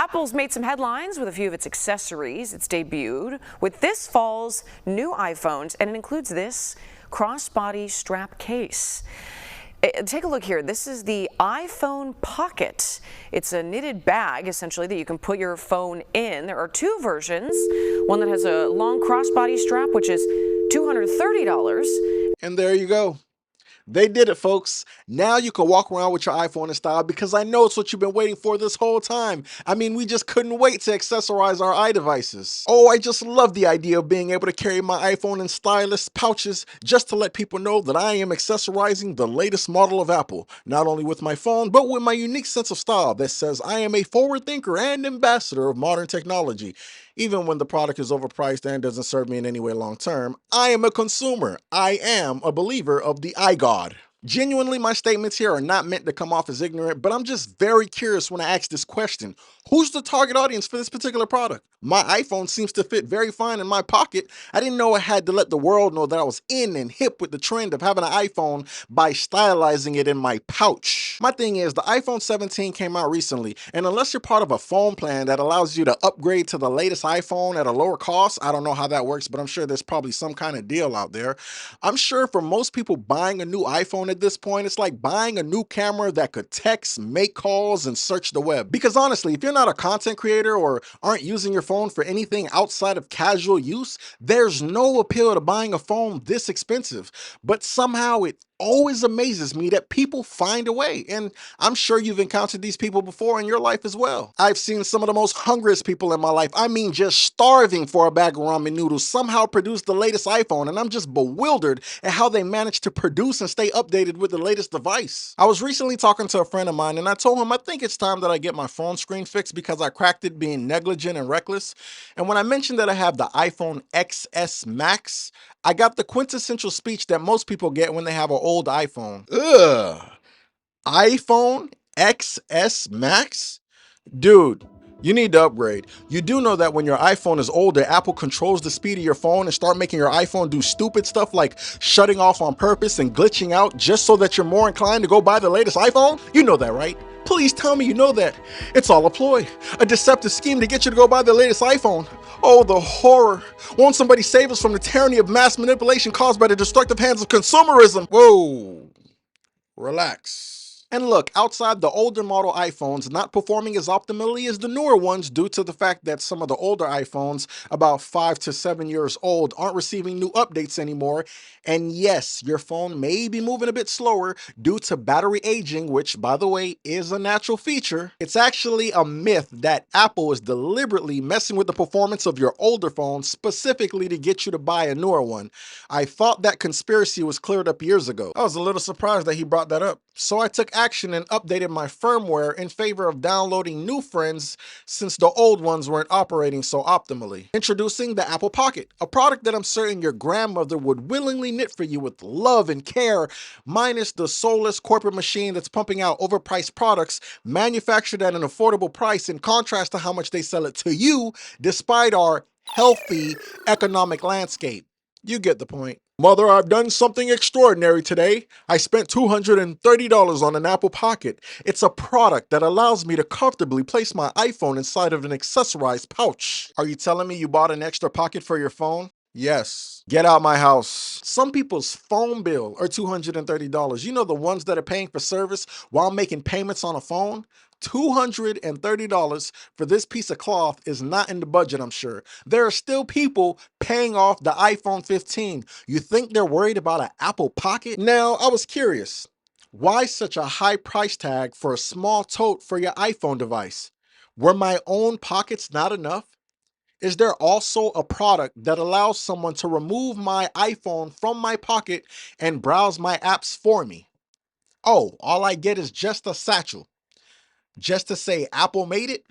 Apple's made some headlines with a few of its accessories. It's debuted with this fall's new iPhones, and it includes this crossbody strap case. Take a look here. This is the iPhone Pocket. It's a knitted bag, essentially, that you can put your phone in. There are two versions. One that has a long crossbody strap, which is $230. And there you go. They did it, folks. Now you can walk around with your iPhone in style, because I know it's what you've been waiting for this whole time. I mean, we just couldn't wait to accessorize our iDevices. Oh, I just love the idea of being able to carry my iPhone in stylish pouches just to let people know that I am accessorizing the latest model of Apple, not only with my phone, but with my unique sense of style that says I am a forward thinker and ambassador of modern technology. Even when the product is overpriced and doesn't serve me in any way long term, I am a consumer. I am a believer of the iGod. Genuinely, my statements here are not meant to come off as ignorant, but I'm just very curious when I ask this question. Who's the target audience for this particular product? My iPhone seems to fit very fine in my pocket. I didn't know I had to let the world know that I was in and hip with the trend of having an iPhone by stylizing it in my pouch. My thing is, the iPhone 17 came out recently, and unless you're part of a phone plan that allows you to upgrade to the latest iPhone at a lower cost, I don't know how that works, but I'm sure there's probably some kind of deal out there. I'm sure for most people, buying a new iPhone at this point, it's like buying a new camera that could text, make calls, and search the web. Because honestly, if you're not a content creator or aren't using your phone for anything outside of casual use, there's no appeal to buying a phone this expensive. But somehow it always amazes me that people find a way, and I'm sure you've encountered these people before in your life as well. I've seen some of the most hungriest people in my life, I mean just starving for a bag of ramen noodles, somehow produce the latest iPhone, and I'm just bewildered at how they manage to produce and stay updated with the latest device. I was recently talking to a friend of mine, and I told him I think it's time that I get my phone screen fixed because I cracked it being negligent and reckless. And when I mentioned that I have the iPhone XS Max, I got the quintessential speech that most people get when they have an old iPhone. Ugh. iPhone XS Max? Dude, you need to upgrade. You do know that when your iPhone is older, Apple controls the speed of your phone and start making your iPhone do stupid stuff like shutting off on purpose and glitching out just so that you're more inclined to go buy the latest iPhone? You know that, right? Please tell me you know that. It's all a ploy, a deceptive scheme to get you to go buy the latest iPhone. Oh, the horror. Won't somebody save us from the tyranny of mass manipulation caused by the destructive hands of consumerism? Whoa. Relax. And look, outside the older model iPhones not performing as optimally as the newer ones due to the fact that some of the older iPhones, about 5 to 7 years old, aren't receiving new updates anymore. And yes, your phone may be moving a bit slower due to battery aging, which, by the way, is a natural feature. It's actually a myth that Apple is deliberately messing with the performance of your older phone specifically to get you to buy a newer one. I thought that conspiracy was cleared up years ago. I was a little surprised that he brought that up. So I took action and updated my firmware in favor of downloading new friends since the old ones weren't operating so optimally. Introducing the Apple Pocket, a product that I'm certain your grandmother would willingly knit for you with love and care, minus the soulless corporate machine that's pumping out overpriced products manufactured at an affordable price in contrast to how much they sell it to you, despite our healthy economic landscape. You get the point. Mother, I've done something extraordinary today. I spent $230 on an Apple Pocket. It's a product that allows me to comfortably place my iPhone inside of an accessorized pouch. Are you telling me you bought an extra pocket for your phone? Yes. Get out my house. Some people's phone bill are $230. You know, the ones that are paying for service while making payments on a phone? $230 for this piece of cloth is not in the budget, I'm sure. There are still people paying off the iPhone 15. You think they're worried about an Apple Pocket? Now, I was curious. Why such a high price tag for a small tote for your iPhone device? Were my own pockets not enough? Is there also a product that allows someone to remove my iPhone from my pocket and browse my apps for me? Oh, all I get is just a satchel. Just to say Apple made it?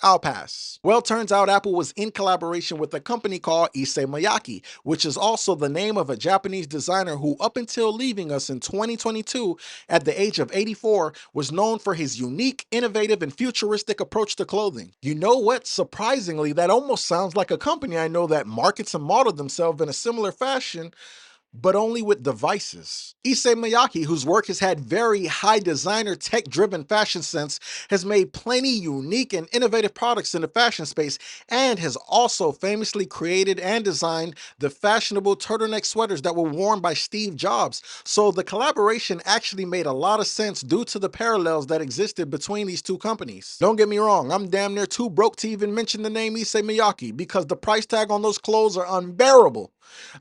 I'll pass. Well, turns out Apple was in collaboration with a company called Issey Miyake, which is also the name of a Japanese designer who, up until leaving us in 2022 at the age of 84, was known for his unique, innovative, and futuristic approach to clothing. You know what? Surprisingly, that almost sounds like a company I know that markets and models themselves in a similar fashion. but only with devices. Issey Miyake, whose work has had very high designer tech-driven fashion sense, has made plenty unique and innovative products in the fashion space and has also famously created and designed the fashionable turtleneck sweaters that were worn by Steve Jobs. So the collaboration actually made a lot of sense due to the parallels that existed between these two companies. Don't get me wrong, I'm damn near too broke to even mention the name Issey Miyake because the price tag on those clothes are unbearable.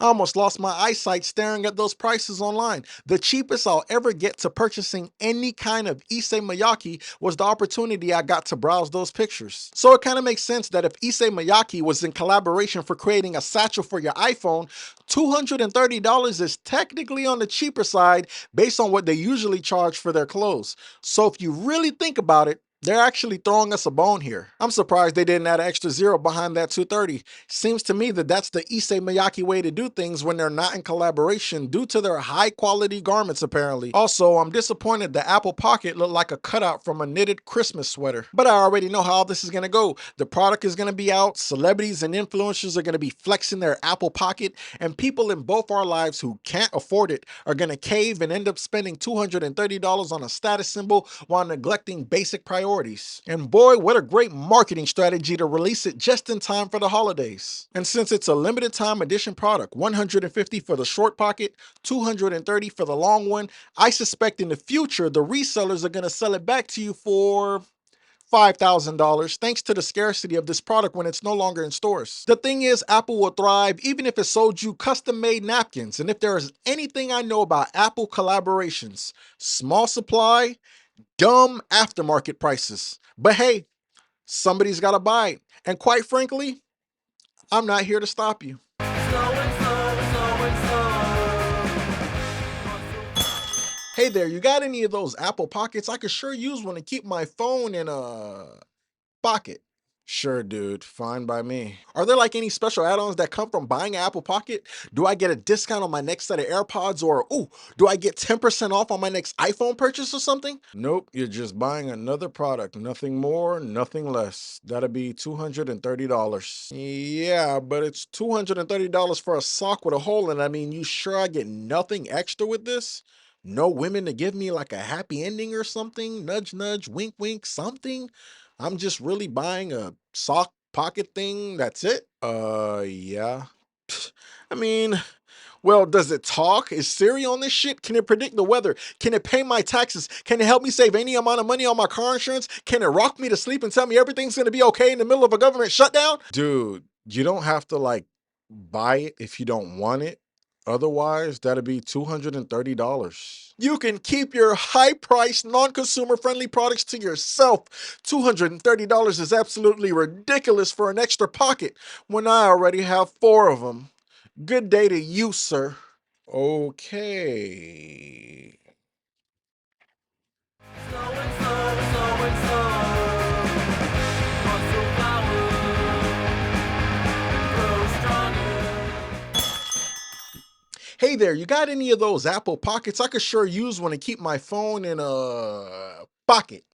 I almost lost my eyesight staring at those prices online. The cheapest I'll ever get to purchasing any kind of Issey Miyake was the opportunity I got to browse those pictures. So it kind of makes sense that if Issey Miyake was in collaboration for creating a satchel for your iPhone, $230 is technically on the cheaper side based on what they usually charge for their clothes. So if you really think about it, they're actually throwing us a bone here. I'm surprised they didn't add an extra zero behind that 230. Seems to me that that's the Issey Miyake way to do things when they're not in collaboration due to their high quality garments apparently. Also, I'm disappointed the Apple Pocket looked like a cutout from a knitted Christmas sweater. But I already know how this is gonna go. The product is gonna be out, celebrities and influencers are gonna be flexing their Apple Pocket, and people in both our lives who can't afford it are gonna cave and end up spending $230 on a status symbol while neglecting basic priorities. And boy, what a great marketing strategy to release it just in time for the holidays. And since it's a limited time edition product, 150 for the short pocket, 230 for the long one, I suspect in the future the resellers are going to sell it back to you for $5,000 thanks to the scarcity of this product when it's no longer in stores. The thing is, Apple will thrive even if it sold you custom-made napkins, and if there is anything I know about Apple collaborations, small supply, dumb aftermarket prices. But hey, somebody's got to buy it. And quite frankly, I'm not here to stop you. Hey there, you got any of those Apple Pockets? I could sure use one to keep my phone in a pocket. Sure, dude. Fine by me. Are there like any special add-ons that come from buying an Apple Pocket? Do I get a discount on my next set of AirPods, or do I get 10% off on my next iPhone purchase or something? Nope, you're just buying another product. Nothing more, nothing less. That'll be $230. Yeah, but it's $230 for a sock with a hole in it. I mean, you sure I get nothing extra with this? No women to give me like a happy ending or something? Nudge, nudge, wink, wink, something? I'm just really buying a sock pocket thing. That's it. Yeah. I mean, well, does it talk? Is Siri on this shit? Can it predict the weather? Can it pay my taxes? Can it help me save any amount of money on my car insurance? Can it rock me to sleep and tell me everything's gonna be okay in the middle of a government shutdown? Dude, you don't have to like buy it if you don't want it. Otherwise, that'd be $230. You can keep your high-priced, non-consumer friendly products to yourself. $230 is absolutely ridiculous for an extra pocket when I already have 4 of them. Good day to you, sir. Okay. Hey there, you got any of those Apple Pockets? I could sure use one to keep my phone in a pocket.